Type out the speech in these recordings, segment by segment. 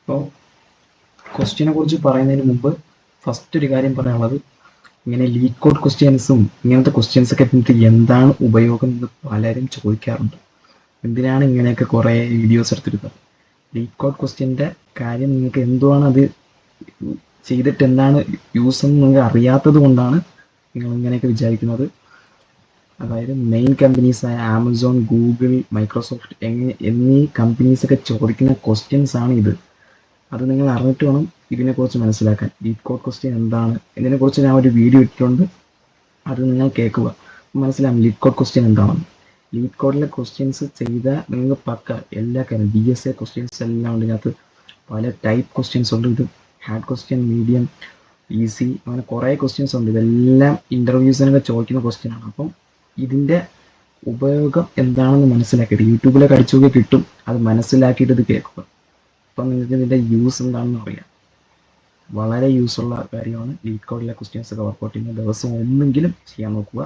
അപ്പോൾ ക്വസ്റ്റ്യനെ കുറിച്ച് പറയുന്നതിന് മുമ്പ് ഫസ്റ്റ് ഒരു കാര്യം പറയാനുള്ളത്, ഇങ്ങനെ ലീഡ് കോഡ് ക്വസ്റ്റ്യൻസും ഇങ്ങനത്തെ ക്വസ്റ്റ്യൻസൊക്കെ എന്നിട്ട് എന്താണ് ഉപയോഗം എന്ന് പലരും ചോദിക്കാറുണ്ട്. എന്തിനാണ് ഇങ്ങനെയൊക്കെ കുറേ വീഡിയോസ് എടുത്തിരുന്നത്? ലീഡ് കോഡ് ക്വസ്റ്റ്യൻ്റെ കാര്യം നിങ്ങൾക്ക് എന്തുവാണ്, അത് ചെയ്തിട്ട് എന്താണ് യൂസ് എന്ന് നിങ്ങൾക്ക് അറിയാത്തത് കൊണ്ടാണ് നിങ്ങൾ ഇങ്ങനെയൊക്കെ വിചാരിക്കുന്നത്. അതായത് മെയിൻ കമ്പനീസായ ആമസോൺ, ഗൂഗിൾ, മൈക്രോസോഫ്റ്റ് എന്നീ കമ്പനീസൊക്കെ ചോദിക്കുന്ന ക്വസ്റ്റ്യൻസ് ആണ് ഇത്. അത് നിങ്ങൾ അറിഞ്ഞിട്ട് വേണം ഇതിനെക്കുറിച്ച് മനസ്സിലാക്കാൻ. ലീഡ് കോഡ് ക്വസ്റ്റ്യൻ എന്താണ് ഇതിനെക്കുറിച്ച് ഞാൻ ഒരു വീഡിയോ ഇട്ടിട്ടുണ്ട്, അത് നിങ്ങൾ കേൾക്കുക, മനസ്സിലാവും ലീഡ് കോഡ് ക്വസ്റ്റ്യൻ എന്താണെന്ന്. ലീഡ് കോഡിലെ ക്വസ്റ്റ്യൻസ് ചെയ്താൽ നിങ്ങൾക്ക് പക്ക എല്ലാ കാര്യം DSA ക്വസ്റ്റ്യൻസ് എല്ലാം ഉണ്ട്. ഇതിനകത്ത് പല ടൈപ്പ് ക്വസ്റ്റ്യൻസ് ഉണ്ട്. ഇത് ഹാർഡ് ക്വസ്റ്റ്യൻ, മീഡിയം, ഈസി, അങ്ങനെ കുറേ ക്വസ്റ്റ്യൻസ് ഉണ്ട്. ഇതെല്ലാം ഇൻ്റർവ്യൂസിനൊക്കെ ചോദിക്കുന്ന ക്വസ്റ്റ്യൻ ആണ്. അപ്പം ഇതിൻ്റെ ഉപയോഗം എന്താണെന്ന് മനസ്സിലാക്കിയിട്ട് യൂട്യൂബിലൊക്കെ അടിച്ചു നോക്കി കിട്ടും. അത് മനസ്സിലാക്കിയിട്ട് ഇത് കേൾക്കുക. അപ്പം നിങ്ങൾക്ക് ഇതിൻ്റെ യൂസ് എന്താണെന്ന് അറിയാം. വളരെ യൂസുള്ള കാര്യമാണ് ലീഡ് കോഡിലെ ക്വസ്റ്റ്യൻസ് ഒക്കെ വർക്കൗട്ട് ചെയ്യുന്ന ദിവസം ഒന്നെങ്കിലും ചെയ്യാൻ നോക്കുക.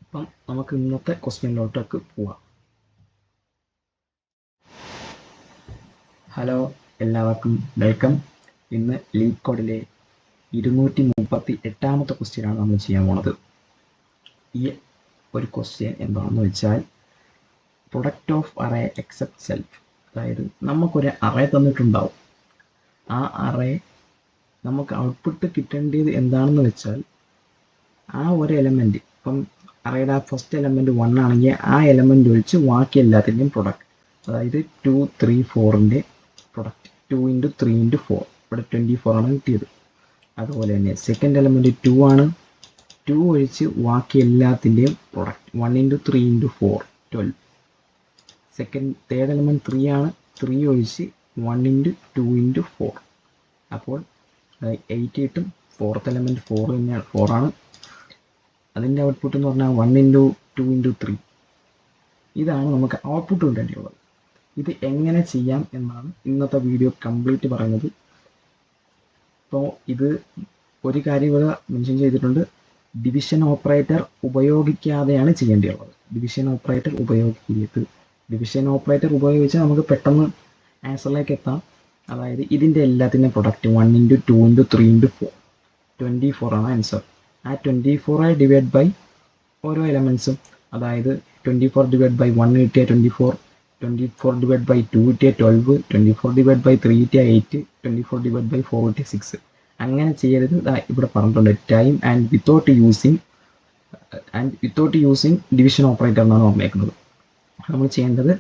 അപ്പം നമുക്ക് ഇന്നത്തെ ക്വസ്റ്റ്യനിലോട്ടൊക്കെ പോവാം. ഹലോ, എല്ലാവർക്കും വെൽക്കം. ഇന്ന് ലീഡ് കോഡിലെ 238ാമത്തെ ക്വസ്റ്റ്യനാണ് നമ്മൾ ചെയ്യാൻ പോണത്. ഈ ഒരു ക്വസ്റ്റ്യൻ എന്താണെന്ന് വെച്ചാൽ, product of array except self. അതായത് നമുക്കൊരു അറേ തന്നിട്ടുണ്ടാവും. ആ അറേ നമുക്ക് ഔട്ട്പുട്ട് കിട്ടേണ്ടത് എന്താണെന്ന് വെച്ചാൽ, ആ ഒരു എലമെൻറ്റ്, ഇപ്പം അറേയുടെ ആ ഫസ്റ്റ് എലമെൻറ്റ് 1 ആണെങ്കിൽ ആ എലമെൻറ്റ് ഒഴിച്ച് ബാക്കി എല്ലാത്തിൻ്റെയും പ്രൊഡക്റ്റ്, അതായത് 2, 3, 4ൻ്റെ പ്രൊഡക്റ്റ്. 2 × 3 × 4, ഇവിടെ 24 ആണ് കിട്ടിയത്. അതുപോലെ തന്നെ സെക്കൻഡ് എലമെൻറ്റ് 2 ആണ്. 2 ഒഴിച്ച് ബാക്കി എല്ലാത്തിൻ്റെയും പ്രൊഡക്റ്റ് 1 × 3 × 4, 12. തേർഡ് എലമെൻറ്റ് 3 ആണ്. 3 ഒഴിച്ച് 1 × 2 × 4, അപ്പോൾ 8 കിട്ടും. ഫോർത്ത് എലമെൻറ്റ് 4 തന്നെയാണ്, 4 ആണ്. അതിൻ്റെ ഔട്ട്പുട്ട് എന്ന് പറഞ്ഞാൽ 1 × 2 × 3. ഇതാണ് നമുക്ക് ഔട്ട്പുട്ട് കിട്ടേണ്ടിയുള്ളത്. ഇത് എങ്ങനെ ചെയ്യാം എന്നാണ് ഇന്നത്തെ വീഡിയോ കംപ്ലീറ്റ് പറയുന്നത്. അപ്പോൾ ഇത് ഒരു കാര്യം ഇവിടെ മെൻഷൻ ചെയ്തിട്ടുണ്ട്, ഡിവിഷൻ ഓപ്പറേറ്റർ ഉപയോഗിക്കാതെയാണ് ചെയ്യേണ്ടിയുള്ളത്. ഡിവിഷൻ ഓപ്പറേറ്റർ ഉപയോഗിക്കരുത്. ഡിവിഷൻ ഓപ്പറേറ്റർ ഉപയോഗിച്ചാൽ നമുക്ക് പെട്ടെന്ന് ആൻസറിലേക്ക് എത്താം. അതായത് ഇതിൻ്റെ എല്ലാത്തിൻ്റെയും പ്രൊഡക്റ്റ് 1 × 2 × 3 × 4, 24 ആണ് ആൻസർ. ആ 24 ഡിവൈഡ് ബൈ ഓരോ എലമെൻസും, അതായത് 24 ഡിവൈഡ് ബൈ 1 കിട്ടിയ 24, 24 ഡിവൈഡ് ബൈ 2 കിട്ടിയ 12, 24 ഡിവൈഡ് ബൈ 3 കിട്ടിയ 8, 24 ഡിവൈഡ് ബൈ 4 കിട്ടിയ 6. അങ്ങനെ ചെയ്യരുത്. ഇവിടെ പറഞ്ഞിട്ടുണ്ട് time and without using division operator എന്നാണ് പറഞ്ഞേക്കുന്നത്. നമ്മൾ ചെയ്യേണ്ടത്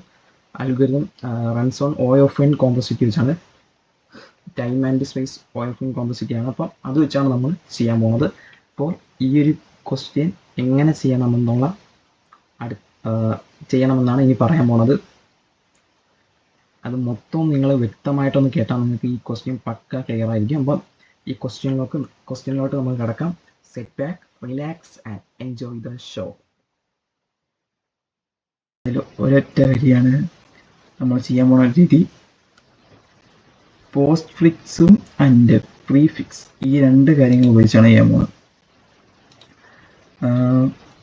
അൽഗോരിതം റൺസ് ഓൺ O(n) കോമ്പോസിറ്റി വെച്ചാണ്. ടൈം ആൻഡ് സ്പേസ് O(n) കോമ്പോസിറ്റി ആണ്. അപ്പം അത് വെച്ചാണ് നമ്മൾ ചെയ്യാൻ പോകുന്നത്. അപ്പോൾ ഈ ഒരു ക്വസ്റ്റ്യൻ എങ്ങനെ ചെയ്യണമെന്നാണ് ഇനി പറയാൻ പോണത്. അത് മൊത്തം നിങ്ങൾ വ്യക്തമായിട്ടൊന്ന് കേട്ടാൽ നിങ്ങൾക്ക് ഈ ക്വസ്റ്റ്യൻ പക്ക ക്ലിയർ ആയിരിക്കും. അപ്പം ഈ ക്വസ്റ്റ്യനിലോട്ട് നമ്മൾ കിടക്കാം. Set back, relax and enjoy the show. അതിൽ ഒരൊറ്റ വരിയാണ് നമ്മൾ ചെയ്യാൻ പോണ രീതി. പോസ്റ്റ് ഫിക്സും ആൻഡ് പ്രീഫിക്സ്, ഈ രണ്ട് കാര്യങ്ങൾ ഉപയോഗിച്ചാണ് ചെയ്യാൻ പോകുന്നത്.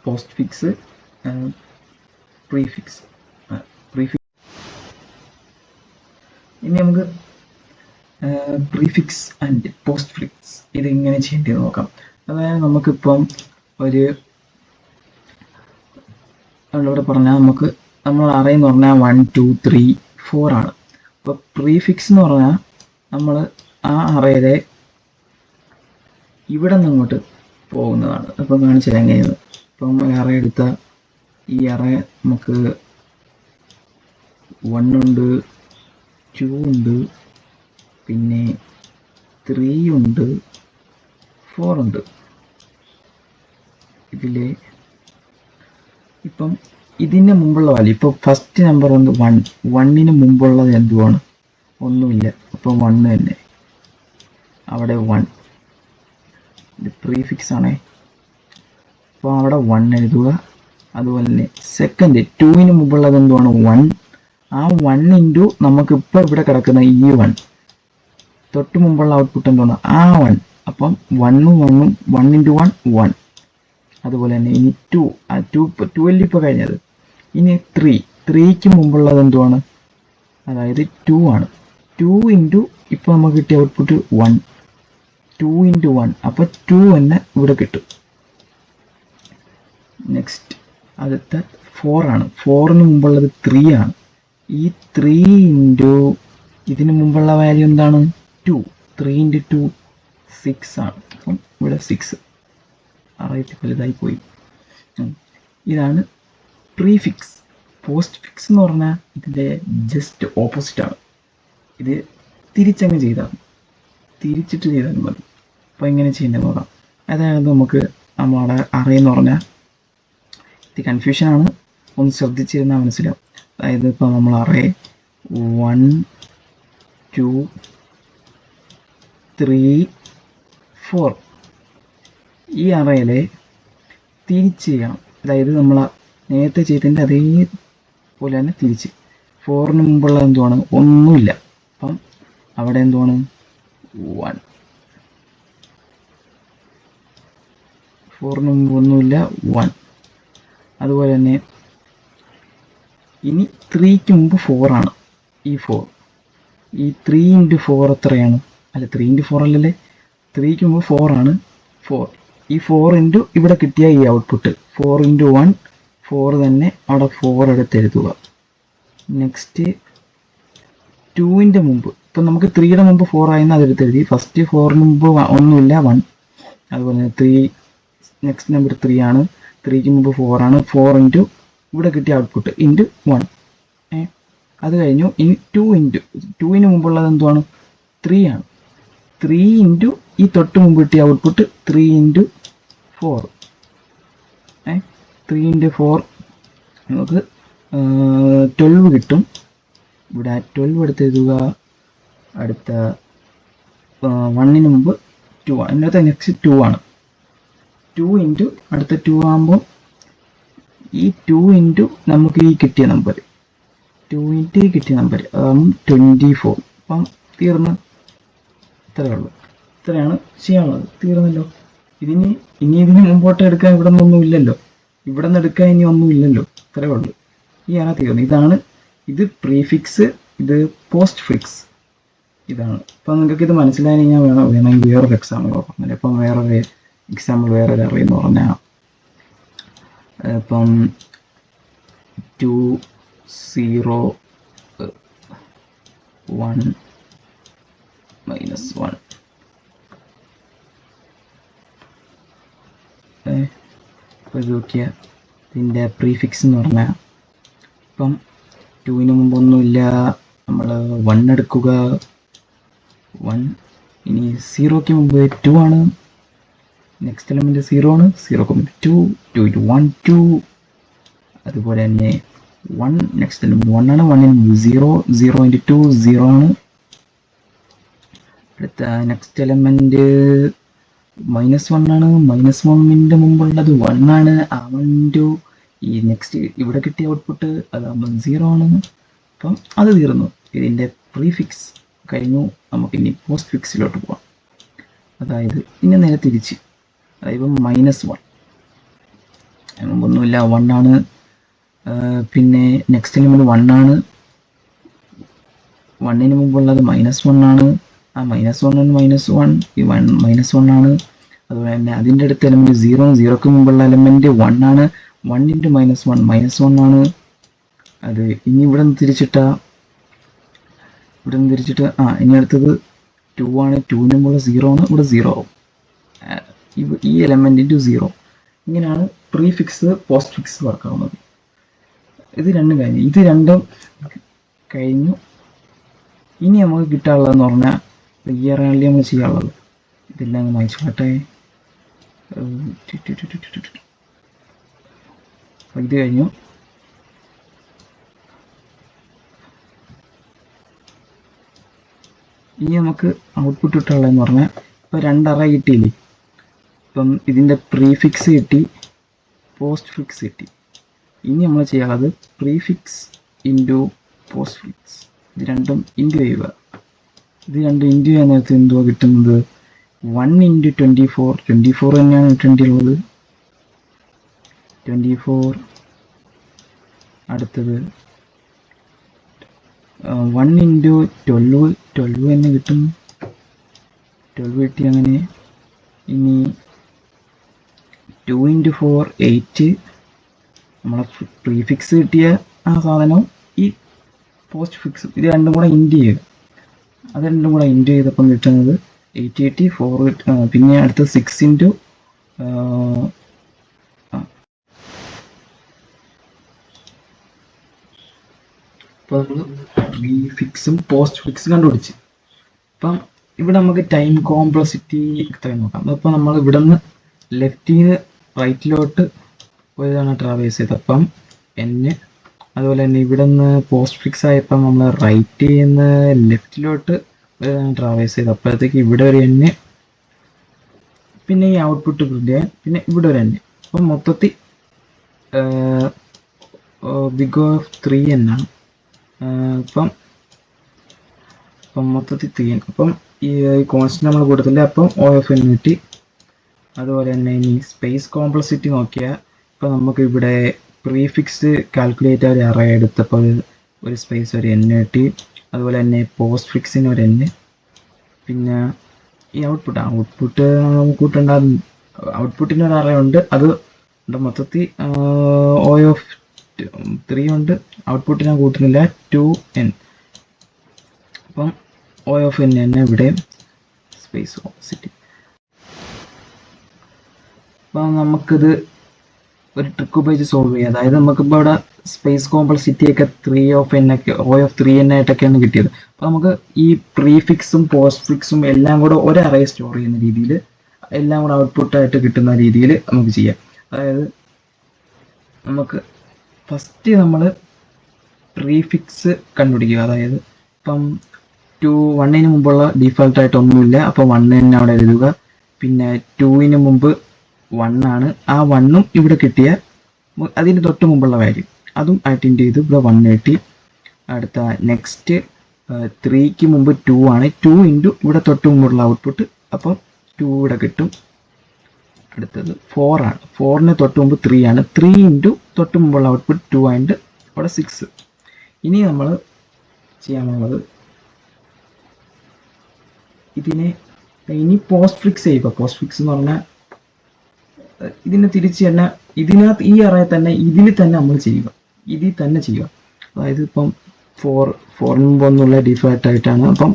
Post fix, prefix. ഇനി നമുക്ക് പ്രീഫിക്സ് ആൻഡ് പോസ്റ്റ് ഫിക്സ് ഇതെങ്ങനെ ചെയ്യേണ്ടത് നോക്കാം. അതായത് നമുക്കിപ്പം നമ്മളിവിടെ പറഞ്ഞാൽ നമ്മൾ അറേ എന്ന് പറഞ്ഞാൽ 1, 2, 3, 4 ആണ്. അപ്പോൾ പ്രീഫിക്സ് എന്ന് പറഞ്ഞാൽ നമ്മൾ ആ അറേയിലെ ഇവിടെ നിന്ന് അങ്ങോട്ട് പോകുന്നതാണ്. അപ്പം കാണിച്ചു തരാം എങ്ങനെയാണ്. ഇപ്പം അറേ എടുത്ത ഈ അറേ നമുക്ക് 1 ഉണ്ട്, 2 ഉണ്ട്, പിന്നെ 3 ഉണ്ട്, 4 ഉണ്ട്. ഇപ്പം ഇതിന് മുമ്പുള്ള വാല്യൂ, ഇപ്പോൾ ഫസ്റ്റ് നമ്പർ ഒന്ന് 1, 1ന് മുമ്പുള്ളത് എന്തുവാണ്? ഒന്നുമില്ല. അപ്പം 1 തന്നെ, അവിടെ 1. ഇത് പ്രീഫിക്സ് ആണേ. അപ്പോൾ അവിടെ 1 എഴുതുക. അതുപോലെ തന്നെ സെക്കൻഡ് 2ന് മുമ്പുള്ളത് എന്തുവാണ്? 1. ആ 1 × നമുക്കിപ്പോൾ ഇവിടെ കിടക്കുന്ന ഈ 1, തൊട്ട് മുമ്പുള്ള ഔട്ട്പുട്ട് എന്താണ്? ആ 1. അപ്പം 1 × 1, 1. അതുപോലെ തന്നെ ഇനി 12 ഇപ്പോൾ കഴിഞ്ഞത്. ഇനി 3ക്ക് മുമ്പുള്ളത് എന്തുവാണ്? അതായത് 2 ആണ്. 2 ഇൻറ്റു ഇപ്പോൾ നമുക്ക് കിട്ടിയ ഔട്ട്പുട്ട് 1, 2 ഇൻറ്റു 1, അപ്പോൾ 2 തന്നെ ഇവിടെ കിട്ടും. നെക്സ്റ്റ് അടുത്ത 4 ആണ്. 4ന് മുമ്പുള്ളത് 3 ആണ്. ഈ 3 ഇൻറ്റു ഇതിന് മുമ്പുള്ള വാല്യൂ എന്താണ്? 2. 3 ഇൻറ്റു 2 6 ആണ്. അപ്പം ഇവിടെ 6 അറേറ്റ് വലുതായി പോയി. ഇതാണ് പ്രീഫിക്സ്. പോസ്റ്റ് ഫിക്സ് എന്ന് പറഞ്ഞാൽ ഇതിൻ്റെ ജസ്റ്റ് ഓപ്പോസിറ്റ് ആണ്. ഇത് തിരിച്ചങ്ങ് തിരിച്ചിട്ട് ചെയ്താൽ മതി. അപ്പോൾ എങ്ങനെ ചെയ്യേണ്ടത് നോക്കാം. അതായത് നമുക്ക് നമ്മുടെ അറേ എന്ന് പറഞ്ഞാൽ ഇത് കൺഫ്യൂഷനാണ്, ഒന്ന് ശ്രദ്ധിച്ചിരുന്നാൽ മനസ്സിലാവും. അതായത് ഇപ്പോൾ നമ്മൾ അറേ 1 2 3 4 ഈ അറയിലെ തിരിച്ച് ചെയ്യണം. അതായത് നമ്മൾ നേരത്തെ ചെയ്തതിൻ്റെ അതേപോലെ തന്നെ തിരിച്ച്. 4ന് മുമ്പുള്ള എന്തുവാണ്? ഒന്നുമില്ല. അപ്പം അവിടെ എന്തുവാണ്? 1. 4ന് മുമ്പ് ഒന്നുമില്ല, 1. അതുപോലെ തന്നെ ഇനി 3ക്ക് മുമ്പ് 4 ആണ്. ഈ 4, ഈ 3 ഇൻറ്റു 4 എത്രയാണ്? അല്ല 3 ഇൻറ്റു 4 അല്ലല്ലേ, 3ക്ക് മുമ്പ് 4 ആണ്. 4, ഈ 4 ഇൻറ്റു ഇവിടെ കിട്ടിയ ഈ ഔട്ട്പുട്ട് 4 ഇൻറ്റു 1, 4 തന്നെ അവിടെ 4 എടുത്ത് എഴുതുക. നെക്സ്റ്റ് 2ൻ്റെ മുമ്പ്, ഇപ്പം നമുക്ക് 3യുടെ മുമ്പ് 4 ആയെന്ന് അതെടുത്ത് എഴുതി. ഫസ്റ്റ് 4ന് മുമ്പ് ഒന്നുമില്ല, 1. അതുപോലെ തന്നെ 3, നെക്സ്റ്റ് നമ്പർ 3 ആണ്. 3ക്ക് മുമ്പ് 4 ആണ്. 4 ഇൻറ്റു ഇവിടെ കിട്ടിയ ഔട്ട്പുട്ട് ഇൻറ്റു 1. അത് കഴിഞ്ഞു. ഇനി 2ന് മുമ്പുള്ളത് എന്തുവാണ്? 3 ആണ്. 3 ഇൻറ്റു ഈ തൊട്ട് മുമ്പ് കിട്ടിയ ഔട്ട്പുട്ട് 3 ഇൻറ്റു 4. 3 ഇൻറ്റു 4 നമുക്ക് 12 കിട്ടും. ഇവിടെ 12 എടുത്ത് എഴുതുക. അടുത്ത 1ന് മുമ്പ് 2 ആണ്. അതിനകത്ത് നെക്സ്റ്റ് 2 ആണ്. 2 ഇൻറ്റു അടുത്ത 2 ആകുമ്പോൾ ഈ 2 ഇൻറ്റു നമുക്ക് ഈ കിട്ടിയ നമ്പർ 2 ഇൻറ്റു ഈ കിട്ടിയ നമ്പർ 24. അപ്പം തീർന്ന്. ഇത്രയേ ഉള്ളൂ. ഇത്രയാണ് ചെയ്യാനുള്ളത്. തീർന്നല്ലോ. ഇനി ഇതിന് മുമ്പോട്ട് എടുക്കാൻ ഇവിടെ നിന്നൊന്നും ഇല്ലല്ലോ. ഇവിടെ നിന്ന് എടുക്കാൻ ഇനി ഒന്നും ഇല്ലല്ലോ. ഇത്രയേ ഉള്ളൂ. ഈ ആണ് തീർന്നു. ഇത് പ്രീഫിക്സ്, ഇത് പോസ്റ്റ് ഫിക്സ്. ഇതാണ്. അപ്പം നിങ്ങൾക്ക് ഇത് മനസ്സിലായി കഴിഞ്ഞാൽ വേണമെങ്കിൽ വേറൊരു എക്സാമ്പിൾ നോക്കാം. ഇപ്പം വേറൊരു എക്സാമ്പിൾ, വേറൊരു അറിയെന്ന് പറഞ്ഞാൽ ഇപ്പം 2 0 1 -1. അപ്പോൾ ഇത് നോക്കിയാൽ ഇതിൻ്റെ പ്രീഫിക്സ് എന്ന് പറഞ്ഞാൽ ഇപ്പം 2ന് മുമ്പൊന്നുമില്ല, നമ്മൾ 1 എടുക്കുക. 1 ഇനി 0ക്ക് മുമ്പ് 2 ആണ്. നെക്സ്റ്റ് എലമെൻറ്റ് 0 ആണ്. 0ക്ക് മുമ്പ് 2 ഇൻറ്റു 1 2. അതുപോലെ തന്നെ 1 നെക്സ്റ്റ് എലമെൻറ്റ് 1 ആണ്. 1ന് മുമ്പ് 0 ഇൻറ്റു 2 0 ആണ്. അടുത്ത നെക്സ്റ്റ് എലമെൻറ്റ് -1 ആണ്. -1ൻ്റെ മുമ്പുള്ളത് 1 ആണ്. ആ 1 ഇൻറ്റു ഈ നെക്സ്റ്റ് ഇവിടെ കിട്ടിയ ഔട്ട്പുട്ട് അതാകുമ്പോൾ 0 ആണ്. അപ്പം അത് തീർന്നു. ഇതിൻ്റെ പ്രീഫിക്സ് കഴിഞ്ഞു. നമുക്കിനി പോസ്റ്റ് ഫിക്സിലോട്ട് പോകാം. അതായത് ഇനി നേരെ തിരിച്ച്, അതായത് -1 ഒന്നുമില്ല, 1 ആണ്. പിന്നെ നെക്സ്റ്റ് എലമെൻറ്റ് 1 ആണ്. 1ന് മുമ്പുള്ളത് -1 ആണ്. ആ -1 -1 ഈ -1 ആണ്. അതുപോലെ തന്നെ അതിൻ്റെ അടുത്ത എലമെൻറ്റ് 0, 0ക്ക് മുമ്പുള്ള എലമെൻറ്റ് 1 ആണ്. 1 ഇൻറ്റു -1 ആണ്. അത് ഇനി ഇവിടെ നിന്ന് തിരിച്ചിട്ട് ഇനി അടുത്തത് 2 ആണ്. 2ന് മുമ്പുള്ള 0 ആണ്. ഇവിടെ 0 ആവും. ഈ എലമെൻറ്റ് ഇൻറ്റു 0. ഇങ്ങനെയാണ് പ്രീഫിക്സ് പോസ്റ്റ് ഫിക്സ് വർക്കാവുന്നത്. ഇത് രണ്ടും കഴിഞ്ഞു. ഇനി നമുക്ക് കിട്ടാനുള്ളതെന്ന് പറഞ്ഞാൽ ഈ അറിയാനുള്ള നമ്മൾ ചെയ്യാനുള്ളത് ഇതെല്ലാം അങ്ങ് വായിച്ചോട്ടെ. ഇത് കഴിഞ്ഞു. ഇനി നമുക്ക് ഔട്ട്പുട്ട് കിട്ടാനുള്ളതെന്ന് പറഞ്ഞാൽ ഇപ്പോൾ 2 അറേ കിട്ടിയില്ലേ. ഇപ്പം ഇതിൻ്റെ പ്രീഫിക്സ് കിട്ടി, പോസ്റ്റ് ഫിക്സ് കിട്ടി. ഇനി നമ്മൾ ചെയ്യാനുള്ളത് പ്രീഫിക്സ് ഇൻറ്റു പോസ്റ്റ് ഫിക്സ്. ഇത് രണ്ടും ഇൻറ്റു ചെയ്യുക. ഇത് രണ്ടും ഇൻറ്റു ചെയ്യാൻ നേരത്തെ എന്തുവാ കിട്ടുന്നത്? 1 ഇൻറ്റു 24 തന്നെയാണ് കിട്ടേണ്ടിയുള്ളത്. 24 അടുത്തത് 1 ഇൻറ്റു 12 തന്നെ കിട്ടും. 12 കിട്ടി. അങ്ങനെ ഇനി 2 ഇൻറ്റു 4 8. നമ്മളെ പ്രീഫിക്സ് കിട്ടിയ ആ സാധനം ഈ പോസ്റ്റ് ഫിക്സ് ഇത് രണ്ടും കൂടെ ഇൻറ്റു ചെയ്യുക. അത് രണ്ടും കൂടെ ഇൻറ്റു ചെയ്തപ്പം കിട്ടുന്നത് 8 കിട്ടി. 4 പിന്നെ അടുത്ത 6 ഇൻറ്റു അപ്പോൾ നമ്മൾ പ്രീഫിക്സും പോസ്റ്റ് ഫിക്സും കണ്ടുപിടിച്ച്. അപ്പം ഇവിടെ നമുക്ക് ടൈം കോംപ്ലക്സിറ്റി ഇത്രയും നോക്കാം. അപ്പോൾ നമ്മൾ ഇവിടെ നിന്ന് ലെഫ്റ്റിൽ നിന്ന് റൈറ്റിലോട്ട് പോയതാണ് ട്രാവേഴ്സ് ചെയ്തത്. അപ്പം n. അതുപോലെ തന്നെ ഇവിടെ നിന്ന് പോസ്റ്റ് ഫിക്സ് ആയപ്പോൾ നമ്മൾ റൈറ്റിൽ നിന്ന് ലെഫ്റ്റിലോട്ട് പോയതാണ് ട്രാവേഴ്സ് ചെയ്തത്. അപ്പോഴത്തേക്ക് ഇവിടെ ഒരു n, പിന്നെ ഈ ഔട്ട്പുട്ട് പ്രിന്റ് ചെയ്യാൻ പിന്നെ ഇവിടെ ഒരു n. അപ്പം മൊത്തത്തിൽ ബിഗ് ഓഫ് 3n ആണ്. ഇപ്പം മൊത്തത്തിൽ 3n. അപ്പം ഈ കോൺസ്റ്റന്റ് നമ്മൾ കൊടുത്തില്ല. അപ്പം OFN കിട്ടി. അതുപോലെ തന്നെ ഇനി സ്പേസ് കോംപ്ലക്സിറ്റി നോക്കിയാൽ ഇപ്പം നമുക്ക് ഇവിടെ പ്രീഫിക്സ് കാൽക്കുലേറ്റ് ഒരു അറേ എടുത്തപ്പോൾ ഒരു സ്പേസ് ഒരു n കിട്ടി. അതുപോലെ തന്നെ പോസ്റ്റ് ഫിക്സിന് ഒരു n. പിന്നെ ഈ ഔട്ട്പുട്ട് കൂട്ടുണ്ടാകും. ഔട്ട്പുട്ടിന് ഒരു അറേ ഉണ്ട്. അത് മൊത്തത്തിൽ OF3 ഉണ്ട്. ഔട്ട്പുട്ട് ഞാൻ കൂട്ടുന്നില്ല. 2n. അപ്പം OFN തന്നെ ഇവിടെ സ്പേസ് കോംപ്ലക്സിറ്റി. അപ്പം നമുക്കിത് ഒരു ട്രിക്ക് ഉപയോഗിച്ച് സോൾവ് ചെയ്യാം. അതായത് നമുക്കിപ്പോൾ ഇവിടെ സ്പേസ് കോംപ്ലക്സിറ്റി ഒക്കെ 3n ഒക്കെ OF3n ആയിട്ടൊക്കെയാണ് കിട്ടിയത്. അപ്പോൾ നമുക്ക് ഈ പ്രീഫിക്സും പോസ്റ്റ് ഫിക്സും എല്ലാം കൂടെ ഒരു അറേ സ്റ്റോർ ചെയ്യുന്ന രീതിയിൽ എല്ലാം കൂടെ ഔട്ട്പുട്ടായിട്ട് കിട്ടുന്ന രീതിയിൽ നമുക്ക് ചെയ്യാം. അതായത് നമുക്ക് ഫസ്റ്റ് നമ്മൾ പ്രീഫിക്സ് കണ്ടുപിടിക്കുക. അതായത് ഇപ്പം 1ന് മുമ്പുള്ള ഡീഫാൾട്ടായിട്ട് ഒന്നുമില്ല. അപ്പോൾ 1n അവിടെ എഴുതുക. പിന്നെ 2ന് മുമ്പ് 1 ആണ്. ആ 1ഉം ഇവിടെ കിട്ടിയ അതിന് തൊട്ട് മുമ്പുള്ള വാല്യൂ അതും അറ്റൻഡ് ചെയ്ത് ഇവിടെ 1 കിട്ടി. അടുത്ത നെക്സ്റ്റ് 3ക്ക് മുമ്പ് 2 ആണ്. 2 ഇൻറ്റു ഇവിടെ തൊട്ട് മുമ്പുള്ള ഔട്ട്പുട്ട്. അപ്പം 2 ഇവിടെ കിട്ടും. അടുത്തത് 4 ആണ്. 4ന് തൊട്ട് മുമ്പ് 3 ആണ്. 3 ഇൻറ്റു തൊട്ട് മുമ്പുള്ള ഔട്ട്പുട്ട് 2 ആയിട്ട് അവിടെ 6. ഇനി നമ്മൾ ചെയ്യാനുള്ളത് ഇതിനെ ഇനി പോസ്റ്റ് ഫിക്സ് ചെയ്യുക. പോസ്റ്റ് ഫിക്സ് എന്ന് പറഞ്ഞാൽ ഇതിനെ തിരിച്ച് തന്നെ ഇതിനകത്ത് ഈ അറേ തന്നെ ഇതിൽ തന്നെ നമ്മൾ ചെയ്യുക. ഇതിൽ തന്നെ ചെയ്യുക. അതായത് ഇപ്പം 4 മുമ്പൊന്നുള്ള ഡിഫാൾട്ട് ആയിട്ടാണ്. അപ്പം